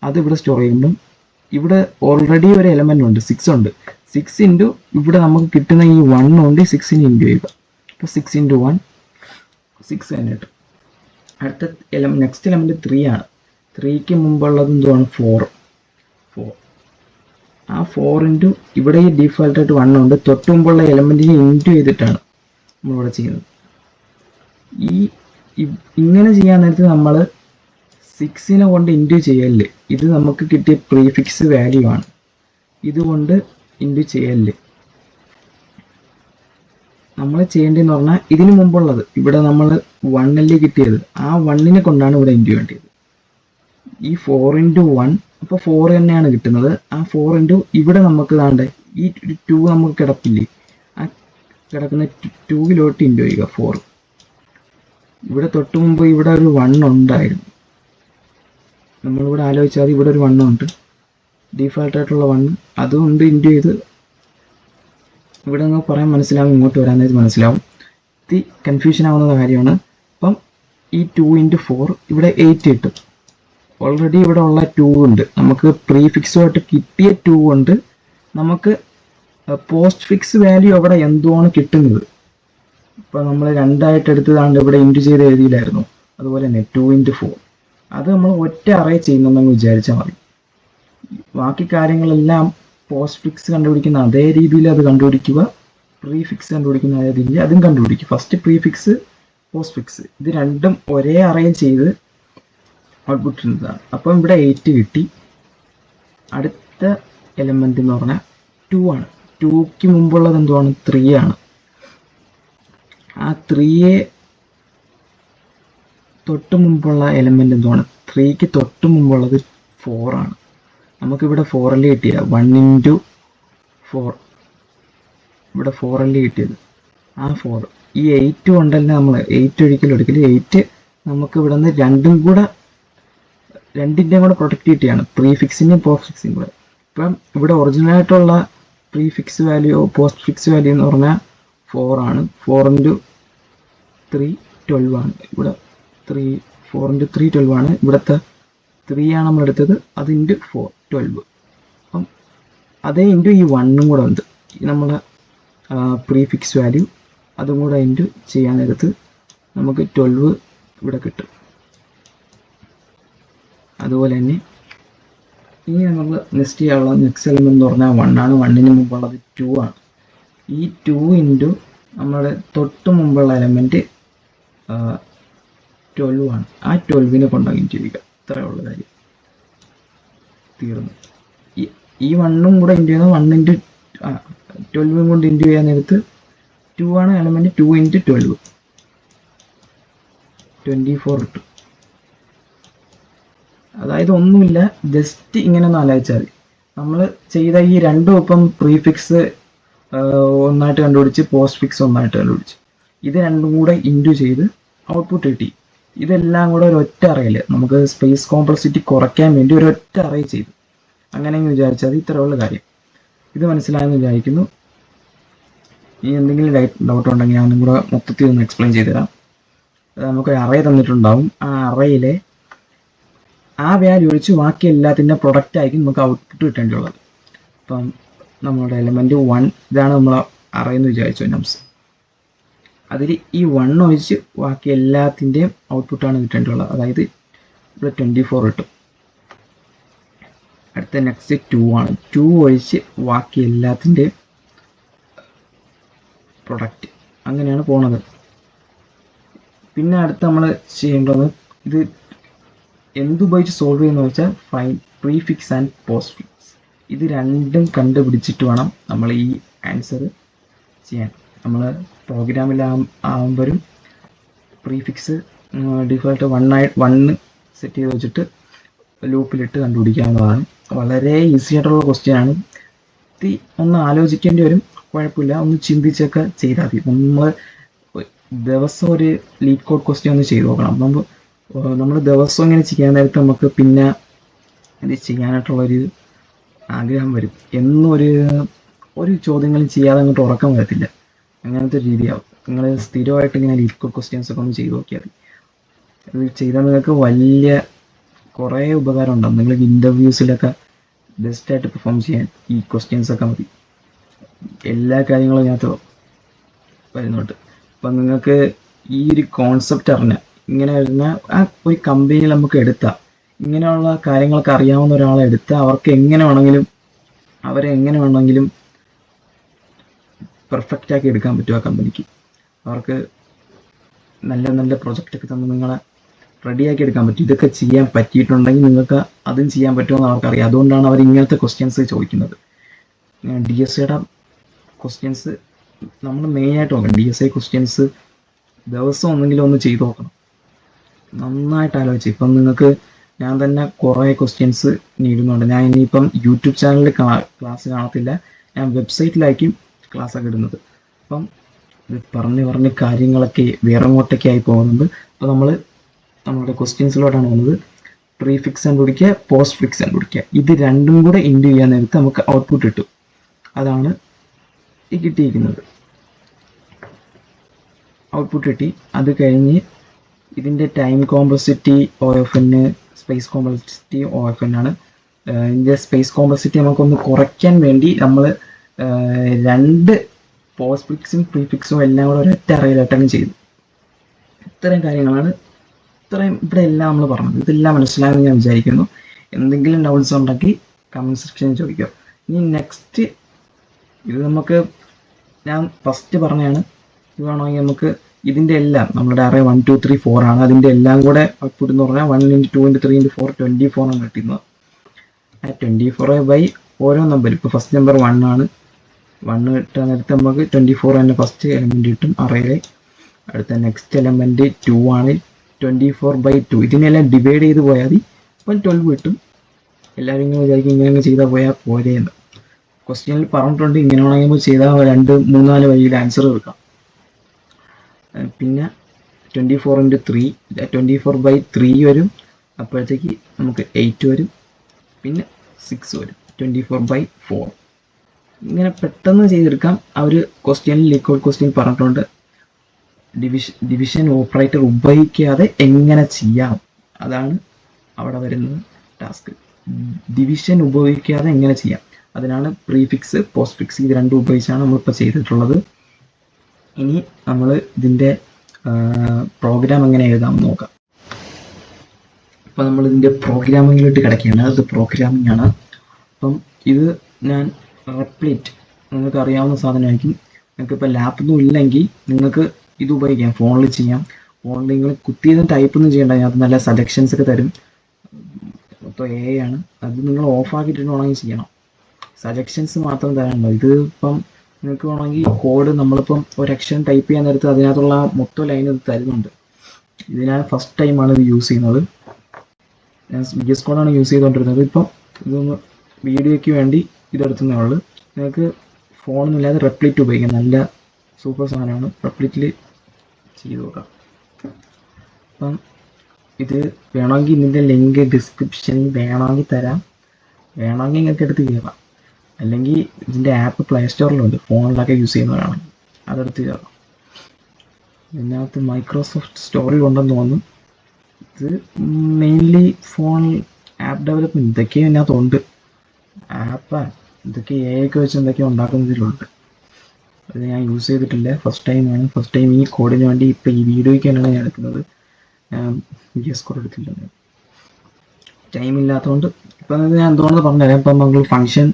അത് ഇവിടെ സ്റ്റോർ ചെയ്യുമ്പം ഇവിടെ ഓൾറെഡി ഒരു എലമെന്റ് ഉണ്ട്, 6 ഉണ്ട്. 6 ഇൻറ്റു ഇവിടെ നമുക്ക് കിട്ടുന്ന ഈ 1 കൊണ്ട് 6ന് ഇൻറ്റു ചെയ്യുക. അപ്പോൾ 6 ഇൻറ്റു 1 6 തന്നെ കിട്ടും. അടുത്ത നെക്സ്റ്റ് എലമെന്റ് 3 ആണ്. 3ക്ക് മുമ്പുള്ളത് എന്തുവാണ്? 4. ആ 4 ഇൻറ്റു ഇവിടെ ഈ ഡിഫാൾട്ടായിട്ട് 1 ഉണ്ട്. തൊട്ട് മുമ്പുള്ള എലമെന്റിനെ ഇൻറ്റു ചെയ്തിട്ടാണ് നമ്മളിവിടെ ചെയ്യുന്നത്. ഇങ്ങനെ ചെയ്യാൻ നേരത്ത് നമ്മൾ 6നെ കൊണ്ട് ഇൻറ്റു ചെയ്യല്ലേ. ഇത് നമുക്ക് കിട്ടിയ പ്രീഫിക്സ് വാല്യൂ ആണ്. ഇതുകൊണ്ട് ഇൻറ്റു ചെയ്യല്ലേ. നമ്മൾ ചെയ്യേണ്ടതെന്ന് പറഞ്ഞാൽ ഇതിനു മുമ്പുള്ളത് ഇവിടെ നമ്മൾ 1 കിട്ടിയത് ആ 1നെ കൊണ്ടാണ് ഇവിടെ ഇൻറ്റു വേണ്ടിയത്. ഈ 4 ഇൻറ്റു 1 അപ്പോൾ 4 തന്നെയാണ് കിട്ടുന്നത്. ആ 4 ഇൻറ്റു ഇവിടെ നമുക്ക് താണ്ടെ ഈ 2 നമുക്ക് കിടപ്പില്ലേ. ആ കിടക്കുന്ന 2യിലോട്ട് ഇൻറ്റു ചെയ്യുക 4. ഇവിടെ തൊട്ട് മുമ്പ് ഇവിടെ ഒരു 1 ഉണ്ടായിരുന്നു. നമ്മളിവിടെ ആലോചിച്ചാൽ ഇവിടെ ഒരു 1 ഉണ്ട്. ഡീഫാൾട്ടായിട്ടുള്ള 1 അതുകൊണ്ട് ഇൻറ്റു ചെയ്ത് ഇവിടെ നിന്ന് പറയാൻ മനസ്സിലാവും. ഇങ്ങോട്ട് വരാനായിട്ട് മനസ്സിലാവും. ഇത് കൺഫ്യൂഷൻ ആവുന്ന കാര്യമാണ്. അപ്പം ഈ 2 ഇൻറ്റു 4 ഇവിടെ 8 കിട്ടും. ഓൾറെഡി ഇവിടെ ഉള്ള 2 ഉണ്ട്. നമുക്ക് പ്രീഫിക്സുമായിട്ട് കിട്ടിയ 2 കൊണ്ട് നമുക്ക് പോസ്റ്റ് ഫിക്സ് വാല്യൂ അവിടെ എന്തുവാണ് കിട്ടുന്നത്. ഇപ്പം നമ്മൾ 2 ആയിട്ട് എടുത്തതാണ്ട് ഇവിടെ ഇൻറ്റു ചെയ്ത് എഴുതിയില്ലായിരുന്നു. അതുപോലെ തന്നെ 2 ഇൻറ്റു 4 അത് നമ്മൾ ഒറ്റ അറേ ചെയ്യുന്നെന്ന് വിചാരിച്ചാൽ മതി. ബാക്കി കാര്യങ്ങളെല്ലാം പോസ്റ്റ് ഫിക്സ് കണ്ടുപിടിക്കുന്ന അതേ രീതിയിൽ അത് കണ്ടുപിടിക്കുക. പ്രീഫിക്സ് കണ്ടുപിടിക്കുന്ന അതേ രീതിയിൽ അതും കണ്ടുപിടിക്കുക. ഫസ്റ്റ് പ്രീഫിക്സ് പോസ്റ്റ് ഫിക്സ് ഇത് രണ്ടും ഒരേ അറേഞ്ച് ചെയ്ത് ഔട്ട്പുട്ട് ഇടുന്നതാണ്. അപ്പം ഇവിടെ 8 കിട്ടി. അടുത്ത എലമെന്റ് എന്ന് പറഞ്ഞാൽ 2 ആണ്. 2ക്ക് മുമ്പുള്ളത് എന്തുവാണ്? 3 ആണ്. ആ 3യെ തൊട്ട് മുമ്പുള്ള എലമെന്റ് എന്തുവാണ്? 3ക്ക് തൊട്ട് മുമ്പുള്ളത് 4 ആണ്. നമുക്കിവിടെ 4 കിട്ടിയ 1 ഇൻറ്റു 4 ഇവിടെ 4 കിട്ടിയത്. ആ 4 ഈ 8 കൊണ്ടല്ല നമ്മൾ 8 ഒരിക്കലും എടുക്കില്ല. 8 നമുക്ക് ഇവിടെ നിന്ന് രണ്ടും കൂടെ രണ്ടിൻ്റെയും കൂടെ പ്രൊഡക്ടിവിറ്റിയാണ്, പ്രീഫിക്സിൻ്റെയും പോസ്റ്റ് ഫിക്സിൻ്റെയും കൂടെ. ഇപ്പം ഇവിടെ ഒറിജിനലായിട്ടുള്ള prefix value postfix value എന്ന് പറഞ്ഞാൽ 4 ആണ്. 4 × 3 12 ആണ്. ഇവിടെ 4 × 3 12 ആണ്. ഇവിടുത്തെ 3 ആണ് നമ്മളെടുത്തത്, അത് × 4 12. അപ്പം അതേ ഇൻറ്റു ഈ 1 കൂടെ ഉണ്ട്, നമ്മളെ പ്രീഫിക്സ് വാല്യൂ, അതും കൂടെ ഇൻറ്റു ചെയ്യാൻ നേരത്ത് നമുക്ക് 12 ഇവിടെ കിട്ടും. അതുപോലെ തന്നെ ഇനി നമ്മൾ നെക്സ്റ്റ് ചെയ്യാനുള്ള നെക്സ്റ്റ് എലമെന്റ് എന്ന് പറഞ്ഞാൽ 1 ആണ്. 1ന് മുമ്പുള്ളത് 2 ആണ്. ഈ 2 ഇൻറ്റു നമ്മുടെ തൊട്ട് മുമ്പുള്ള എലമെന്റ് 12 ആണ്. ആ 12നെ കൊണ്ടാണ് ഇൻറ്റു ചെയ്യുക. ഇത്രയുള്ള കാര്യം തീർന്നു. ഈ 1ഉം കൂടെ ഇൻറ്റു ചെയ്യുന്നത് 1 × 12 കൊണ്ട് ഇൻറ്റു ചെയ്യാൻ നേരത്ത് 2 ആണ് എലമെന്റ്. 2 × 12 24 കിട്ടും. അതായത് ഒന്നുമില്ല, ജസ്റ്റ് ഇങ്ങനെ ഒന്ന് ആലോചിച്ചാൽ മതി. നമ്മൾ ചെയ്ത ഈ രണ്ടും ഇപ്പം പ്രീഫിക്സ് ഒന്നായിട്ട് കണ്ടുപിടിച്ച് പോസ്റ്റ് ഫിക്സ് ഒന്നായിട്ട് കണ്ടുപിടിച്ച് ഇത് രണ്ടും കൂടെ ഇൻറ്റു ചെയ്ത് ഔട്ട്പുട്ട് കിട്ടി. ഇതെല്ലാം കൂടെ ഒരു ഒറ്റ അറയിൽ നമുക്ക് സ്പേസ് കോംപ്ലക്സിറ്റി കുറയ്ക്കാൻ വേണ്ടി ഒരു ഒറ്റ അറേ ചെയ്തു. അങ്ങനെയെങ്കിൽ വിചാരിച്ചാൽ ഇത്രയുള്ള കാര്യം. ഇത് മനസ്സിലായെന്ന് വിചാരിക്കുന്നു. ഇനി എന്തെങ്കിലും ഡൗട്ട് ഉണ്ടെങ്കിൽ ഞാനും കൂടെ മൊത്തത്തിൽ ഒന്ന് എക്സ്പ്ലെയിൻ ചെയ്തുതരാം. നമുക്കൊരു അറേ തന്നിട്ടുണ്ടാവും. ആ അറയിലെ ആ വാല്യൂ ഒഴിച്ച് ബാക്കി എല്ലാത്തിൻ്റെ പ്രൊഡക്റ്റ് ആയിരിക്കും നമുക്ക് ഔട്ട്പുട്ട് കിട്ടേണ്ടിയുള്ളത്. അപ്പം നമ്മുടെ എലമെന്റ് 1 ഇതാണ് നമ്മൾ അറേന്ന് വിചാരിച്ചു നംസ്. അതിൽ ഈ 1 ഒഴിച്ച് ബാക്കി എല്ലാത്തിൻ്റെയും ഔട്ട്പുട്ടാണ് കിട്ടേണ്ടിയുള്ളത്. അതായത് ഇവിടെ 24 കിട്ടും. അടുത്ത നെക്സ്റ്റ് 2 ആണ്. 2 ഒഴിച്ച് ബാക്കി എല്ലാത്തിൻ്റെയും പ്രൊഡക്റ്റ്. അങ്ങനെയാണ് പോണത്. പിന്നെ അടുത്ത് നമ്മൾ ചെയ്യേണ്ടത് ഇത് എന്തുപയോഗിച്ച് സോൾവ് ചെയ്യുന്ന വെച്ചാൽ പ്രീഫിക്സ് ആൻഡ് പോസ്റ്റ് ഫിക്സ് ഇത് രണ്ടും കണ്ടുപിടിച്ചിട്ട് വേണം നമ്മൾ ഈ ആൻസർ ചെയ്യാൻ. നമ്മൾ പ്രോഗ്രാമിലാകുമ്പോഴും പ്രീഫിക്സ് ഡിഫോൾട്ട് 1 സെറ്റ് ചെയ്ത് വെച്ചിട്ട് ലൂപ്പിലിട്ട് കണ്ടുപിടിക്കാവുന്നതാണ്. വളരെ ഈസി ആയിട്ടുള്ള ക്വസ്റ്റ്യൻ ആണ്. ഒന്ന് ആലോചിക്കേണ്ടി വരും, കുഴപ്പമില്ല. ഒന്ന് ചിന്തിച്ചൊക്കെ ചെയ്താൽ മതി. നമ്മൾ ദിവസം ഒരു ലീഡ് കോഡ് ക്വസ്റ്റ്യൻ ഒന്ന് ചെയ്ത് നോക്കണം. നമ്മൾ ദിവസം ഇങ്ങനെ ചെയ്യാൻ നേരത്ത് നമുക്ക് പിന്നെ ഇത് ചെയ്യാനായിട്ടുള്ളൊരു ആഗ്രഹം വരും. എന്നും ഒരു ചോദ്യങ്ങളും ചെയ്യാതെ അങ്ങോട്ട് ഉറക്കം വരത്തില്ല. അങ്ങനത്തെ രീതിയാവും. നിങ്ങൾ സ്ഥിരമായിട്ട് ഇങ്ങനെ ലീഡ് കോഡ് ക്വസ്റ്റ്യൻസ് ഒക്കെ ഒന്ന് ചെയ്ത് നോക്കിയാൽ മതി. ഇത് ചെയ്താൽ നിങ്ങൾക്ക് വലിയ കുറേ ഉപകാരം ഉണ്ടാകും. നിങ്ങൾ ഇൻ്റർവ്യൂസിലൊക്കെ ബെസ്റ്റായിട്ട് പെർഫോം ചെയ്യാൻ ഈ ക്വസ്റ്റ്യൻസ് ഒക്കെ മതി. എല്ലാ കാര്യങ്ങളും ഇതിനകത്ത് വരുന്നുണ്ട്. അപ്പം നിങ്ങൾക്ക് ഈ ഒരു കോൺസെപ്റ്റ് അറിഞ്ഞാൽ ഇങ്ങനെ വരുന്ന ആ ഒരു കമ്പനിയിൽ നമുക്ക് എടുത്താൽ ഇങ്ങനെയുള്ള കാര്യങ്ങളൊക്കെ അറിയാവുന്ന ഒരാളെ എടുത്താൽ അവരെ എങ്ങനെ വേണമെങ്കിലും പെർഫെക്റ്റ് ആക്കി എടുക്കാൻ പറ്റും. ആ കമ്പനിക്ക് അവർക്ക് നല്ല നല്ല പ്രൊജക്റ്റൊക്കെ തന്ന് നിങ്ങളെ റെഡിയാക്കി എടുക്കാൻ പറ്റും. ഇതൊക്കെ ചെയ്യാൻ പറ്റിയിട്ടുണ്ടെങ്കിൽ നിങ്ങൾക്ക് അതും ചെയ്യാൻ പറ്റുമെന്ന് അവർക്കറിയാം. അതുകൊണ്ടാണ് അവർ ഇങ്ങനത്തെ ക്വസ്റ്റ്യൻസ് ചോദിക്കുന്നത്. DSAയുടെ ക്വസ്റ്റ്യൻസ് നമ്മൾ മെയിനായിട്ട് നോക്കണം. DSA ക്വസ്റ്റ്യൻസ് ദിവസം ഒന്നെങ്കിലും ഒന്ന് ചെയ്ത് നോക്കണം. നന്നായിട്ട് ആലോചിച്ച് ഇപ്പം നിങ്ങൾക്ക് ഞാൻ തന്നെ കുറേ ക്വസ്റ്റ്യൻസ് ഇടുന്നുണ്ട്. ഞാൻ ഇനിയിപ്പം യൂട്യൂബ് ചാനലിൽ ക്ലാസ് കാണത്തില്ല, ഞാൻ വെബ്സൈറ്റിലായിരിക്കും ക്ലാസ്സൊക്കെ ഇടുന്നത്. അപ്പം ഇത് പറഞ്ഞ് കാര്യങ്ങളൊക്കെ വേറെങ്ങോട്ടൊക്കെ ആയി പോകുന്നുണ്ട്. അപ്പോൾ നമ്മുടെ ക്വസ്റ്റ്യൻസിലോട്ടാണ് പോകുന്നത്. പ്രീഫിക്സ് കണ്ടുപിടിക്കുക, പോസ്റ്റ് ഫിക്സ് കണ്ടുപിടിക്കുക. ഇത് രണ്ടും കൂടെ ഇൻറ്റു ചെയ്യാൻ നേരത്ത് നമുക്ക് ഔട്ട്പുട്ട് കിട്ടും. അതാണ് ഈ കിട്ടിയിരിക്കുന്നത്. ഔട്ട്പുട്ട് കിട്ടി. അത് കഴിഞ്ഞ് ഇതിൻ്റെ time complexity OFN, space complexity OFN ആണ്. ഇതിൻ്റെ സ്പേസ് കോംപ്ലക്സിറ്റി നമുക്കൊന്ന് കുറയ്ക്കാൻ വേണ്ടി നമ്മൾ 2 പോസ്റ്റ് ഫിക്സും പ്രീഫിക്സും എല്ലാം കൂടെ ഒരൊറ്റ അറയിലായിട്ടങ്ങ് ചെയ്തു. ഇത്രയും കാര്യങ്ങളാണ് ഇവിടെ എല്ലാം നമ്മൾ പറഞ്ഞത്. ഇതെല്ലാം മനസ്സിലായെന്ന് ഞാൻ വിചാരിക്കുന്നു. എന്തെങ്കിലും ഡൗട്ട്സ് ഉണ്ടെങ്കിൽ കമൻറ്റ് സെക്ഷനിൽ ചോദിക്കുക. ഇനി നെക്സ്റ്റ് ഇത് ഞാൻ ഫസ്റ്റ് പറഞ്ഞാണ്. ഇത് വേണമെങ്കിൽ നമുക്ക് ഇതിൻ്റെ എല്ലാം നമ്മുടെ അറേ 1 2 3 4 ആണ്. അതിൻ്റെ എല്ലാം കൂടെ ഔട്ട്പുട്ട് എന്ന് പറഞ്ഞാൽ 1 × 2 × 3 × 4 24 ആണ് കിട്ടുന്നത്. ആ 24 ഓരോ നമ്പർ. ഇപ്പോൾ ഫസ്റ്റ് നമ്പർ 1 ആണ്. 1 കിട്ടാൻ നേരത്തെ നമുക്ക് 24 തന്നെ ഫസ്റ്റ് എലമെൻറ്റ് കിട്ടും അറേയിലെ. അടുത്ത നെക്സ്റ്റ് എലമെൻറ്റ് 2 ആണ്. 24/2 ഇതിനെല്ലാം ഡിവൈഡ് ചെയ്ത് പോയാൽ മതി. അപ്പം 12 കിട്ടും. എല്ലാവരും ഇങ്ങനെ വിചാരിക്കും ഇങ്ങനെ ചെയ്താൽ പോയാൽ പോരെയെന്ന്. ക്വസ്റ്റ്യനിൽ പറഞ്ഞിട്ടുണ്ട് ഇങ്ങനെ വേണമെങ്കിൽ ചെയ്താൽ 2 3 4 വഴിയിൽ ആൻസർ എടുക്കാം. പിന്നെ 24 × 3 24/3 വരും. അപ്പോഴത്തേക്ക് നമുക്ക് 8 വരും, പിന്നെ 6 വരും, 24/4. ഇങ്ങനെ പെട്ടെന്ന് ചെയ്തെടുക്കാം. ആ ഒരു ക്വസ്റ്റ്യനിൽ ലീക്കോഡ് ക്വസ്റ്റ്യൻ പറഞ്ഞിട്ടുണ്ട് ഡിവിഷൻ ഓപ്പറേറ്റർ ഉപയോഗിക്കാതെ എങ്ങനെ ചെയ്യാം, അതാണ് അവിടെ വരുന്നത് ടാസ്ക്. ഡിവിഷൻ ഉപയോഗിക്കാതെ എങ്ങനെ ചെയ്യാം, അതിനാണ് പ്രീഫിക്സ് പോസ്റ്റ്ഫിക്സ് ഇത് രണ്ടും ഉപയോഗിച്ചാണ് നമ്മളിപ്പോൾ ചെയ്തിട്ടുള്ളത്. ഇനി നമ്മൾ ഇതിൻ്റെ പ്രോഗ്രാം എങ്ങനെ എഴുതാമെന്ന് നോക്കാം. അപ്പോൾ നമ്മൾ ഇതിൻ്റെ പ്രോഗ്രാമിങ്ങിലോട്ട് കിടക്കുകയാണ്. അത് പ്രോഗ്രാമിംഗ് ആണ്. അപ്പം ഇത് ഞാൻ റെപ്ലിറ്റ് നിങ്ങൾക്ക് അറിയാവുന്ന സാധനമായിരിക്കും. നിങ്ങൾക്കിപ്പോൾ ലാപ്പൊന്നും ഇല്ലെങ്കിൽ നിങ്ങൾക്ക് ഇത് ഉപയോഗിക്കാം, ഫോണിൽ ചെയ്യാം. ഫോണിൽ നിങ്ങൾ കുത്തിയത് ടൈപ്പൊന്നും ചെയ്യേണ്ട, അതിനകത്ത് നല്ല സജഷൻസ് ഒക്കെ തരും. ഇപ്പോൾ ആണ് അത് നിങ്ങൾ ഓഫാക്കിയിട്ട് വേണമെങ്കിൽ ചെയ്യണം. സജഷൻസ് മാത്രം തരാനുണ്ടോ. ഇത് ഇപ്പം നിങ്ങൾക്ക് വേണമെങ്കിൽ കോഡ് നമ്മളിപ്പം ഒരക്ഷരം ടൈപ്പ് ചെയ്യാൻ നേരത്ത് അതിനകത്തുള്ള മൊത്തം ലൈൻ ഇത് തരുന്നുണ്ട്. ഇത് ഞാൻ ഫസ്റ്റ് ടൈമാണ് ഇത് യൂസ് ചെയ്യുന്നത്. ഞാൻ VS കോഡാണ് യൂസ് ചെയ്തുകൊണ്ടിരുന്നത്. ഇപ്പം ഇതൊന്ന് വീഡിയോയ്ക്ക് വേണ്ടി ഇതെടുത്തതേ ഉള്ളൂ. നിങ്ങൾക്ക് ഫോണൊന്നുമില്ലാതെ റെപ്ലിറ്റ് ഉപയോഗിക്കാം, നല്ല സൂപ്പർ സാധനമാണ്. റെപ്ലിറ്റിൽ ചെയ്ത് നോക്കാം. അപ്പം ഇത് വേണമെങ്കിൽ ഇതിൻ്റെ ലിങ്ക് ഡിസ്ക്രിപ്ഷനിൽ വേണമെങ്കിൽ തരാം, വേണമെങ്കിൽ നിങ്ങൾക്ക് എടുത്ത് കയറാം. അല്ലെങ്കിൽ ഇതിൻ്റെ ആപ്പ് പ്ലേ സ്റ്റോറിലുണ്ട്, ഫോണിലൊക്കെ യൂസ് ചെയ്യുന്നവരാണെങ്കിൽ അതെടുത്ത് കയറാം. ഇതിനകത്ത് മൈക്രോസോഫ്റ്റ് സ്റ്റോറിൽ ഉണ്ടെന്ന് തോന്നുന്നു. ഇത് മെയിൻലി ഫോൺ ആപ്പ് ഡെവലപ്മെൻറ്റ് ഇതൊക്കെ ഇതിനകത്തുണ്ട്. ആപ്പാണ് ഇതൊക്കെ ഒക്കെ വെച്ച് എന്തൊക്കെയോ ഉണ്ടാക്കുന്നതിലുണ്ട്. അത് ഞാൻ യൂസ് ചെയ്തിട്ടില്ല, ഫസ്റ്റ് ടൈമാണ്. ഫസ്റ്റ് ടൈം ഈ കോഡിന് വേണ്ടി ഇപ്പോൾ ഈ വീഡിയോയ്ക്ക് തന്നെയാണ് ഞാൻ എടുക്കുന്നത്. VS കോഡ് എടുത്തില്ല, ടൈം ഇല്ലാത്തതുകൊണ്ട്. ഇപ്പം ഞാൻ എന്തുകൊണ്ടെന്ന് പറഞ്ഞുതരാം. ഇപ്പം നമ്മൾ ഫംഗ്ഷൻ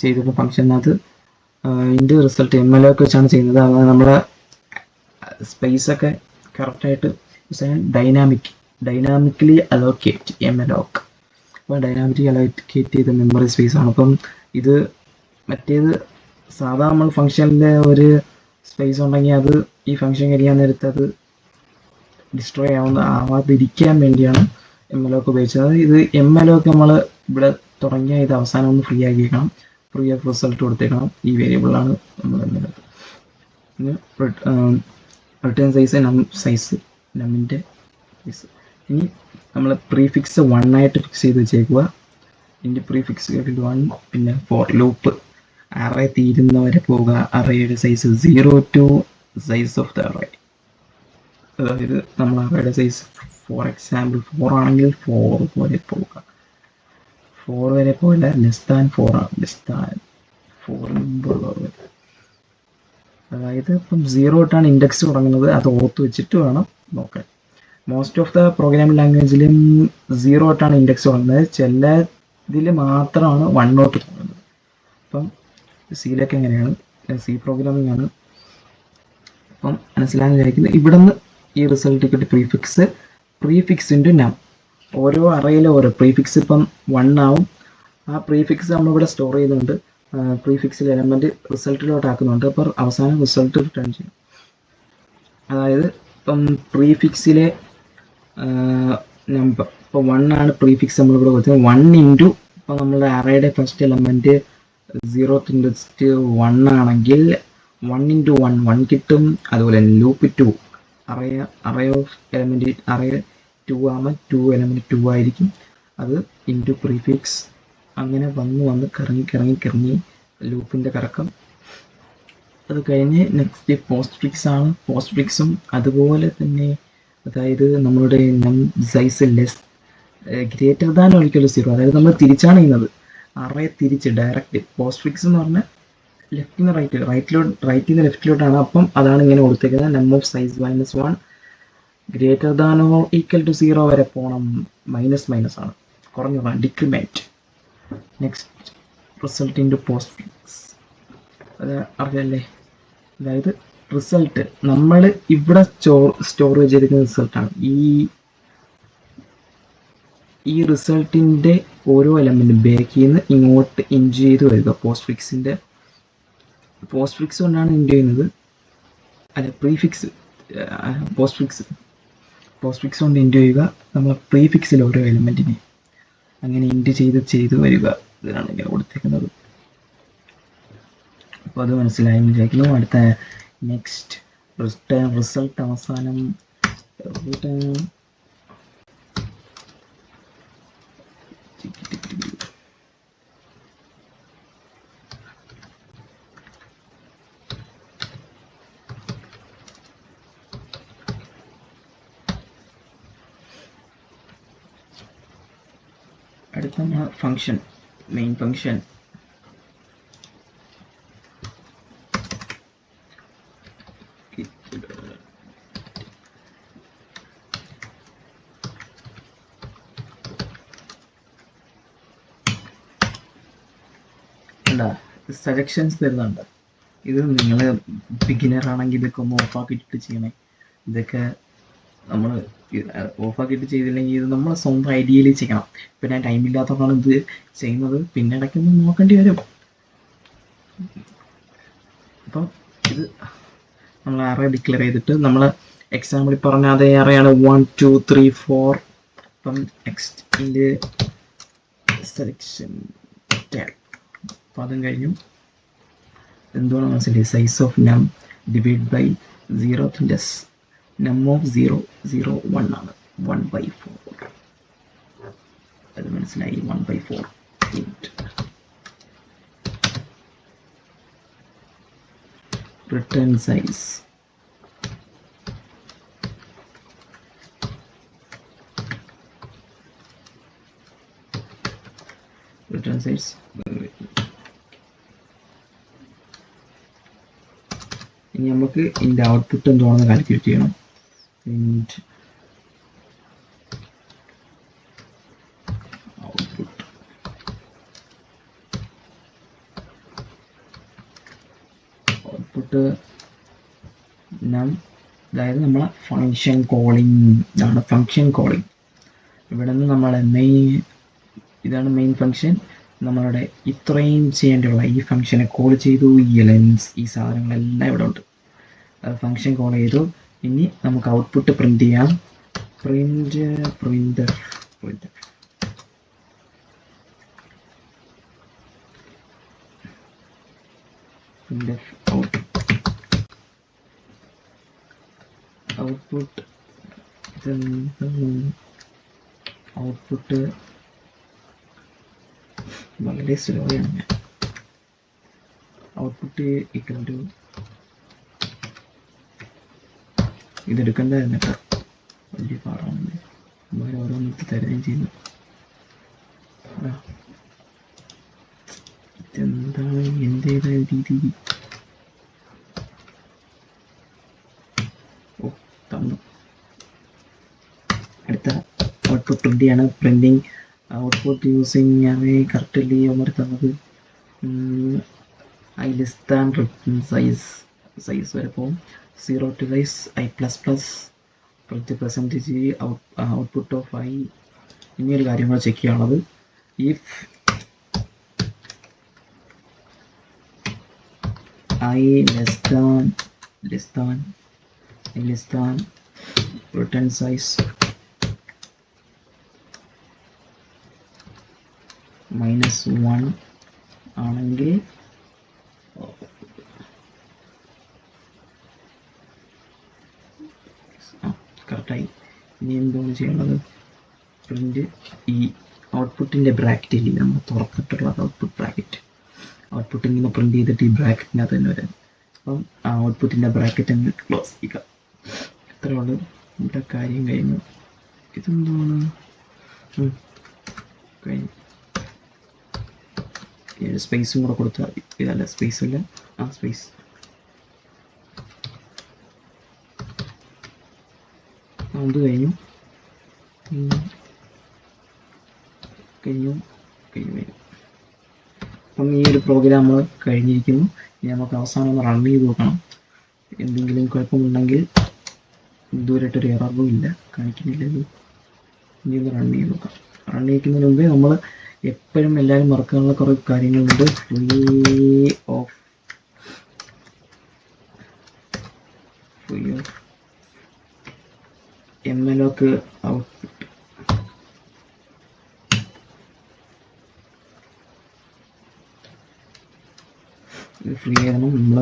ചെയ്തപ്പോൾ ഫംഗ്ഷനകത്ത് ഇതിൻ്റെ റിസൾട്ട് MLOക്ക് വെച്ചാണ് ചെയ്യുന്നത്. അത് നമ്മുടെ സ്പേസൊക്കെ കറക്റ്റായിട്ട് ഡൈനാമിക്കലി അലോക്കേറ്റ് MLOക്ക്. അപ്പോൾ ഡൈനാമിക്കലി അലോക്കേറ്റ് ചെയ്ത മെമ്മറി സ്പേസ് ആണ്. അപ്പം ഇത് മറ്റേത് സാധാ നമ്മൾ ഫംഗ്ഷനിലെ ഒരു സ്പേസ് ഉണ്ടെങ്കിൽ അത് ഈ ഫംഗ്ഷൻ കഴിയാൻ നേരത്ത് അത് ഡിസ്ട്രോയ് ആവാതിരിക്കാൻ വേണ്ടിയാണ് MLOക്ക് ഉപയോഗിച്ചത്. ഇത് MLOക്ക് നമ്മൾ ഇവിടെ തുടങ്ങിയ ഇത് അവസാനം ഒന്ന് ഫ്രീ ആക്കിയേക്കണം, ഫ്രീ ഓഫ് റിസൾട്ട് കൊടുത്തേക്കണം. ഈ വേരിയബിളാണ് നമ്മൾ റിട്ടേൺ സൈസ് സൈസ് നമ്മിൻ്റെ സൈസ്. ഇനി നമ്മൾ പ്രീഫിക്സ് 1 ആയിട്ട് ഫിക്സ് ചെയ്ത് വെച്ചേക്കുക. ഇതിൻ്റെ പ്രീഫിക്സ് 1, പിന്നെ ഫോർ ലൂപ്പ് അറേ തീരുന്നവരെ പോവുക. അറേയുടെ size 0 to size of the array. അതായത് നമ്മൾ അറേയുടെ സൈസ് ഫോർ എക്സാമ്പിൾ 4 ആണെങ്കിൽ 4 പോലെ പോവുക. 4 വരെ പോയില്ല, ലെസ് ദാൻ 4 മുമ്പുള്ളവർ. അതായത് ഇപ്പം 0 തൊട്ടാണ് ഇൻഡെക്സ് തുടങ്ങുന്നത്, അത് ഓർത്ത് വെച്ചിട്ട് വേണം നോക്കാൻ. മോസ്റ്റ് ഓഫ് ദ പ്രോഗ്രാമിംഗ് ലാംഗ്വേജിലും 0 തൊട്ടാണ് ഇൻഡെക്സ് തുടങ്ങുന്നത്, ചില ഇതിൽ മാത്രമാണ് 1 തൊട്ട് തുടങ്ങുന്നത്. അപ്പം സിയിലൊക്കെ എങ്ങനെയാണ്, സി പ്രോഗ്രാമിംഗ് ആണ്. അപ്പം മനസ്സിലാകാൻ വിചാരിക്കുന്നത് ഇവിടെ നിന്ന് ഈ റിസൾട്ട് കിട്ടി പ്രീഫിക്സ് ഇൻറ്റു നം. ഓരോ അറയിലെ ഓരോ പ്രീഫിക്സ് ഇപ്പം 1 ആവും. ആ പ്രീഫിക്സ് നമ്മളിവിടെ സ്റ്റോർ ചെയ്യുന്നുണ്ട്, പ്രീഫിക്സിൽ എലമെൻറ്റ് റിസൾട്ടിലോട്ട് ആക്കുന്നുണ്ട്. അപ്പോൾ അവസാനം റിസൾട്ട് റിട്ടേൺ ചെയ്യും. അതായത് ഇപ്പം പ്രീഫിക്സിലെ നമ്പർ ഇപ്പോൾ 1 ആണ് പ്രീഫിക്സ് നമ്മളിവിടെ കൊടുത്തത്. 1 ഇൻറ്റു ഇപ്പോൾ നമ്മളുടെ അറയുടെ ഫസ്റ്റ് എലമെൻറ്റ് 0th ഇൻഡെക്സ് 1 ആണെങ്കിൽ 1 ഇൻറ്റു 1 കിട്ടും. അതുപോലെ loop 2 array of element array 2 ആകുമ്പോൾ 2 എലമെൻറ്റ് 2 ആയിരിക്കും. അത് ഇൻറ്റു പ്രീഫിക്സ് അങ്ങനെ വന്ന് കറങ്ങി ലൂപ്പിൻ്റെ കറക്കം. അത് കഴിഞ്ഞ് നെക്സ്റ്റ് പോസ്റ്റ്ഫിക്സ് ആണ്. പോസ്റ്റ്ഫിക്സും അതുപോലെ തന്നെ, അതായത് നമ്മളുടെ സൈസ് ലെസ് ഗ്രേറ്റർ ദാൻ ഒരിക്കലും 0. അതായത് നമ്മൾ തിരിച്ചാണ് ചെയ്യുന്നത്, അറേ തിരിച്ച് ഡയറക്റ്റ്. പോസ്റ്റ്ഫിക്സ് എന്ന് പറഞ്ഞാൽ ലെഫ്റ്റിൽ നിന്ന് റൈറ്റിൽ നിന്ന് ലെഫ്റ്റിലോട്ടാണ്. അപ്പം അതാണ് ഇങ്ങനെ കൊടുത്തേക്കുന്നത്. Num of size -1 greater than or equal to 0 വരെ പോകണം. മൈനസ് ആണ്, കുറഞ്ഞു പോകാൻ decrement. Next result into postfix, അത് അറിയാല്ലേ. അതായത് റിസൾട്ട് നമ്മൾ ഇവിടെ സ്റ്റോർ ചെയ്തിരിക്കുന്ന റിസൾട്ടാണ്. ഈ റിസൾട്ടിൻ്റെ ഓരോ എലമെൻറ്റും ബാക്കിൽ നിന്ന് ഇങ്ങോട്ട് ഇൻറ്റു ചെയ്ത് വരിക. പോസ്റ്റ്ഫിക്സ് കൊണ്ടാണ് ഇൻറ്റു ചെയ്യുന്നത്, അല്ല പോസ്റ്റ്ഫിക്സ് കൊണ്ട് ഇൻറ്റു ചെയ്യുക. നമ്മൾ പ്രീഫിക്സിൽ ഓരോ എലമെൻറ്റിനെ അങ്ങനെ ഇൻറ്റു ചെയ്ത് വരിക. ഇതിനാണ് ഇങ്ങനെ കൊടുത്തേക്കുന്നത്. അപ്പോൾ അത് മനസ്സിലായെന്ന് വിചാരിക്കുന്നു. അടുത്ത നെക്സ്റ്റ് റിസൾട്ട് അവസാനം അടുത്ത ഫംഗ്ഷൻ, മെയിൻ ഫംഗ്ഷൻ. സജഷൻസ് തരുന്നുണ്ട്. ഇത് നിങ്ങൾ ബിഗിനർ ആണെങ്കിൽ ഇതൊക്കെ ഒന്ന് ഓഫാക്കിയിട്ട് ചെയ്യണേ. ഇതൊക്കെ നമ്മൾ ഓഫാക്കിയിട്ട് ചെയ്തില്ലെങ്കിൽ ഇത് നമ്മൾ സ്വന്തം ഐഡിയയിൽ ചെയ്യണം. ഇപ്പം ഞാൻ ടൈമില്ലാത്തതാണ് ഇത് ചെയ്യുന്നത്, പിന്നെ ഇടയ്ക്കൊന്ന് നോക്കേണ്ടി വരും. അപ്പം ഇത് നമ്മൾ അറേ ഡിക്ലെയർ ചെയ്തിട്ട് നമ്മൾ എക്സാമ്പിൾ പറഞ്ഞ അതേ അറേയാണ് 1 2 3 4. അപ്പം നെക്സ്റ്റ് ഇതിൻ്റെ സെലക്ഷൻ ടാഗ്. അപ്പം അതും കഴിഞ്ഞു. എന്തുകൊണ്ട് മനസ്സിലായി? Size of num divide by 0th less num of 0 0 1 ആണ്. 1/4 അത് മനസ്സിലായി. 1/4 റിട്ടേൺ സൈസ് ഇനി നമുക്ക് ഇതിൻ്റെ ഔട്ട്പുട്ട് എന്താണെന്ന് കാൽക്കുലേറ്റ് ചെയ്യണം. ഔട്ട്പുട്ട് അതായത് നമ്മളെ ഫങ്ഷൻ കോളിംഗ് ആണ്. ഫങ്ഷൻ കോളിംഗ് ഇവിടെ നിന്ന് നമ്മൾ ഇതാണ് മെയിൻ ഫങ്ഷൻ. നമ്മളുടെ ഇത്രയും ചെയ്യേണ്ടിയുള്ള ഈ ഫങ്ഷനെ കോൾ ചെയ്തു. ഈ എലമെന്റ്സ്, ഈ സാധനങ്ങളെല്ലാം ഇവിടെ ഉണ്ട്. ഫങ്ഷൻ കോൾ ചെയ്തു. ഇനി നമുക്ക് ഔട്ട്പുട്ട് പ്രിന്റ് ചെയ്യാം. പ്രിന്റ് ഔട്ട്പുട്ട് വളരെ സ്ലോയാണ്. ഔട്ട്പുട്ട് ഈക്വൽ ടു ഇതെടുക്കേണ്ടതായിരുന്നു കേട്ടോ, വലിയ പാടാണ്. ഓരോന്നിട്ട് തരുകയും ചെയ്യുന്നു. ഇതെന്താണ് എൻ്റേതായ രീതി? ഓ തന്നു. അടുത്ത ഔട്ട്പുട്ട് പ്രിന്റ് ചെയ്യാണ്. പ്രിന്റിങ് ഔട്ട്പുട്ട് യൂസിങ് ആണ് കറക്റ്റ്ലി അവർ തന്നത്. I less than return size വരെ പോകും. 0 to i++ %% output of I. ഇനിയൊരു കാര്യം കൂടെ ചെക്ക് ചെയ്യാനുള്ളത്, if I less than return size -1 ആണെങ്കിൽ കറക്റ്റായി. ഇനി എന്താണ് ചെയ്യേണ്ടത്? പ്രിന്റ് ഈ ഔട്ട്പുട്ടിൻ്റെ ബ്രാക്കറ്റിൽ നമ്മൾ തുറന്നിട്ടുള്ള ഔട്ട്പുട്ട് ബ്രാക്കറ്റ്, ഔട്ട്പുട്ട് ഇങ്ങനെ പ്രിന്റ് ചെയ്തിട്ട് ഈ ബ്രാക്കറ്റിനകത്ത് തന്നെ വരാം. അപ്പം ആ ഔട്ട്പുട്ടിൻ്റെ ബ്രാക്കറ്റ് അങ്ങ് ക്ലോസ് ചെയ്യുക. ഇത്രയുള്ളൂ, ഇവിടെ കാര്യം കഴിഞ്ഞു. ഇതെന്താണ് കഴിഞ്ഞു. സ്പേസും കൂടെ കൊടുത്താൽ മതി. ഇതല്ല സ്പേസ് അല്ല, ആ സ്പേസ്. അത് കഴിഞ്ഞു. അപ്പം ഈ ഒരു പ്രോഗ്രാം നമ്മൾ കഴിഞ്ഞിരിക്കുന്നു. ഇനി നമുക്ക് അവസാനം ഒന്ന് റൺ ചെയ്ത് നോക്കണം. എന്തെങ്കിലും കുഴപ്പമുണ്ടെങ്കിൽ ഇതുവരെയായിട്ടൊരു എററും ഇല്ല, കാണിക്കുന്നില്ലല്ലോ. ഇനി ഒന്ന് റൺ ചെയ്ത് നോക്കാം. റൺ ചെയ്യിക്കുന്നതിന് മുമ്പേ നമ്മൾ എപ്പോഴും എല്ലാവരും മറക്കാനുള്ള കുറേ കാര്യങ്ങളുണ്ട്. Free of malloc output. ഇത് ഫ്രീ ആയിരുന്നു. നമ്മൾ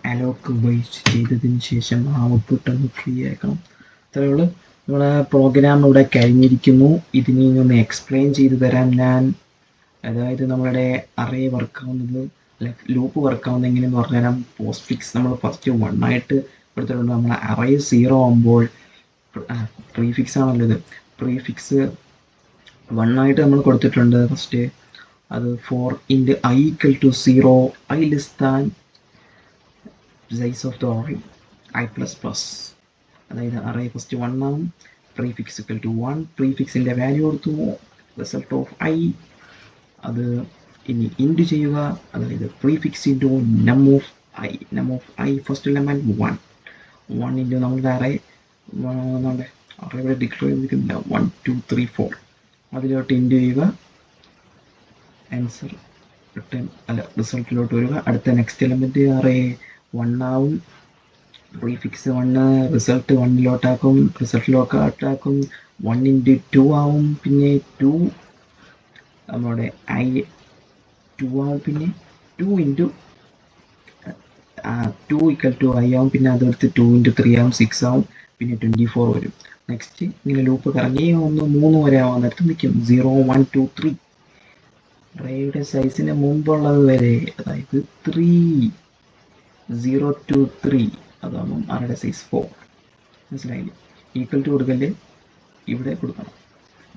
malloc ഉപയോഗിച്ച് ചെയ്തതിന് ശേഷം ആ ഔട്ട്പുട്ട് ഒന്ന് ഫ്രീ ആക്കണം. അത്രയേ ഉള്ളൂ. നമ്മുടെ പ്രോഗ്രാം ഇവിടെ കഴിഞ്ഞിരിക്കുന്നു. ഇതിനെ ഒന്ന് എക്സ്പ്ലെയിൻ ചെയ്തു തരാം ഞാൻ. അതായത് നമ്മളുടെ അറേ വർക്കാവുന്നത്, ലൂപ്പ് വർക്കാവുന്നത് എങ്ങനെയെന്ന് പറഞ്ഞുതരാം. പോസ്റ്റ് ഫിക്സ് നമ്മൾ ഫസ്റ്റ് 1 ആയിട്ട് കൊടുത്തിട്ടുണ്ട്. നമ്മൾ അറേ 0 ആകുമ്പോൾ പ്രീഫിക്സ് ആണല്ലോ ഇത്. പ്രീഫിക്സ് 1 ആയിട്ട് നമ്മൾ കൊടുത്തിട്ടുണ്ട് ഫസ്റ്റ്. അത് 4 × I = 0, I less than size of the array I++. അതായത് array ഫസ്റ്റ് 1 ആവും, പ്രീഫിക്സ് = 1, പ്രീഫിക്സിൻ്റെ വാല്യൂ കൊടുത്തു, റിസൾട്ട് ഓഫ് I അത് ഇനി ഇൻറ്റു ചെയ്യുക, അതായത് പ്രീഫിക്സ് ഇൻറ്റു നം of I first element 1 into നമ്മളുടെ array ഇവിടെ ഡിക്ലെയർ ചെയ്തിരിക്കുന്നില്ല 1 2 3 4 അതിലോട്ട് ഇൻറ്റു ചെയ്യുക, ആൻസർ റിസൾട്ടിലോട്ട് വരിക. അടുത്ത നെക്സ്റ്റ് എലമെൻറ്റ് array 1 ആവും, പ്രീഫിക്സ് 1, റിസൾട്ട് 1 റിസൾട്ടിലോട്ടാക്കും 1 × 2 ആവും, പിന്നെ 2 നമ്മുടെ I 2 ആവും, പിന്നെ 2 = I ആവും, പിന്നെ അതെടുത്ത് 2 × 3 ആവും 6 ആവും, പിന്നെ 24 വരും. നെക്സ്റ്റ് ഇങ്ങനെ ലൂപ്പ് കറങ്ങി 1 3 വരെ ആവാൻ നേരത്ത് നിൽക്കും 0 1 2 3 റേയുടെ സൈസിന് മുമ്പുള്ളത് വരെ, അതായത് 3 0 to 3 അതാകുമ്പം arrayയുടെ സൈസ് 4. മനസ്സിലായില്ലേ? ഈക്വൽ ടു കൊടുക്കല്ലേ, ഇവിടെ കൊടുക്കണം,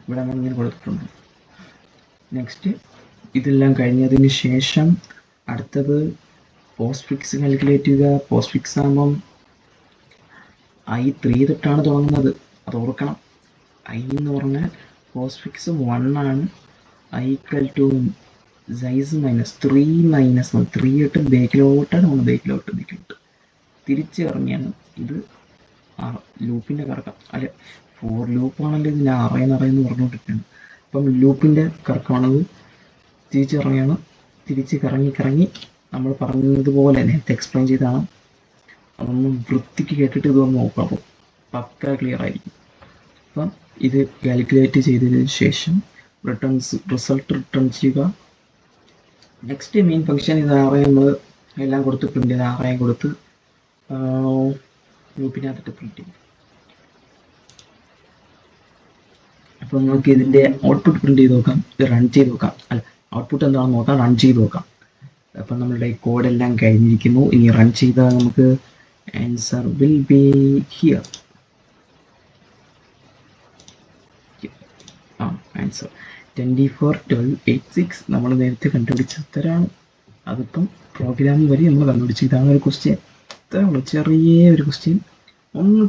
ഇവിടെ നമ്മൾ ഇങ്ങനെ കൊടുത്തിട്ടുണ്ട്. നെക്സ്റ്റ് ഇതെല്ലാം കഴിഞ്ഞതിന് ശേഷം അടുത്തത് പോസ്റ്റ് ഫിക്സ് കാൽക്കുലേറ്റ് ചെയ്യുക. പോസ്റ്റ് ഫിക്സ് ആകുമ്പം I 3 തൊട്ടാണ് തുടങ്ങുന്നത്, അത് ഓർക്കണം. I എന്ന് പറഞ്ഞാൽ പോസ്റ്റ് ഫിക്സ് 1 ആണ്, I = സൈസ് -3 - 1 3 തൊട്ട് ബേക്കിലോട്ടാണ് ബേക്കിലോട്ട് തിരിച്ച് ഇറങ്ങിയാണ്. ഇത് ലൂപ്പിൻ്റെ കറക്കം അല്ല, ഫോർ ലൂപ്പാണല്ലോ ഇതിന് അറിയെന്ന് പറഞ്ഞുകൊണ്ടിരിക്കുകയാണ്. അപ്പം ലൂപ്പിൻ്റെ കറക്കമാണത്, തിരിച്ചിറങ്ങിയാണ്. തിരിച്ച് കറങ്ങി നമ്മൾ പറഞ്ഞതുപോലെ നേരത്തെ എക്സ്പ്ലെയിൻ ചെയ്താണ്. അതൊന്ന് വൃത്തിക്ക് കേട്ടിട്ട് ഇതൊന്ന് നോക്കാം, അപ്പോൾ പക്ക ക്ലിയർ ആയിരിക്കും. അപ്പം ഇത് കാൽക്കുലേറ്റ് ചെയ്തതിന് ശേഷം റിസൾട്ട് റിട്ടേൺ ചെയ്യുക. നെക്സ്റ്റ് മെയിൻ ഫംഗ്ഷൻ ഇത് array നമ്മൾ എല്ലാം കൊടുത്ത് പ്രിൻ്റ് ചെയ്ത് array കൊടുത്ത് ലൂപ്പിനകത്തിട്ട് പ്രിൻ്റ് ചെയ്യും. അപ്പോൾ നമുക്ക് ഇതിൻ്റെ ഔട്ട്പുട്ട് പ്രിൻ്റ് ചെയ്ത് നോക്കാം, ഇത് റൺ ചെയ്ത് നോക്കാം, അല്ല ഔട്ട്പുട്ട് എന്താണെന്ന് നോക്കാം, റൺ ചെയ്ത് നോക്കാം. അപ്പം നമ്മളുടെ കോഡെല്ലാം കഴിഞ്ഞിരിക്കുന്നു. ഇനി റൺ ചെയ്താൽ നമുക്ക് answer will be here. Answer 241286 നമ്മൾ നേരത്തെ കണ്ടുപിടിച്ച ഉത്തരമാണ്. അതിപ്പം പ്രോഗ്രാം വഴി നമ്മൾ കണ്ടുപിടിച്ചു. ഇതാണ് ഒരു ക്വസ്റ്റ്യൻ, ഇത്രേ ഉള്ളൂ, ചെറിയ ഒരു ക്വസ്റ്റ്യൻ. ഒന്ന്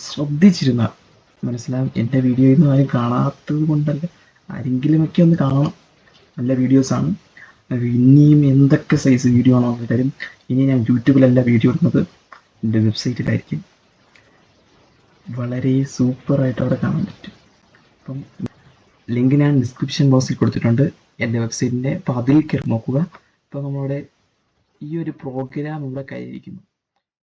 ശ്രദ്ധിച്ചിരുന്നാൽ മനസ്സിലാവും. എൻ്റെ വീഡിയോ ഒന്നും ആരും കാണാത്തത് കൊണ്ടല്ല, ആരെങ്കിലുമൊക്കെ ഒന്ന് കാണണം. നല്ല വീഡിയോസാണ്. ഇനിയും എന്തൊക്കെ സൈസ് വീഡിയോ ആണോ തരും. ഇനി ഞാൻ യൂട്യൂബിലല്ല വീഡിയോ ഇടുന്നത്, എൻ്റെ വെബ്സൈറ്റിലായിരിക്കും. വളരെ സൂപ്പറായിട്ട് അവിടെ കാണാൻ പറ്റും. അപ്പം ലിങ്ക് ഞാൻ ഡിസ്ക്രിപ്ഷൻ ബോക്സിൽ കൊടുത്തിട്ടുണ്ട് എൻ്റെ വെബ്സൈറ്റിൻ്റെ. അപ്പോൾ അതിൽ കയറി നോക്കുക. അപ്പോൾ നമ്മളുടെ ഈ ഒരു പ്രോഗ്രാം ഇവിടെ കയ്യിരിക്കുന്നു.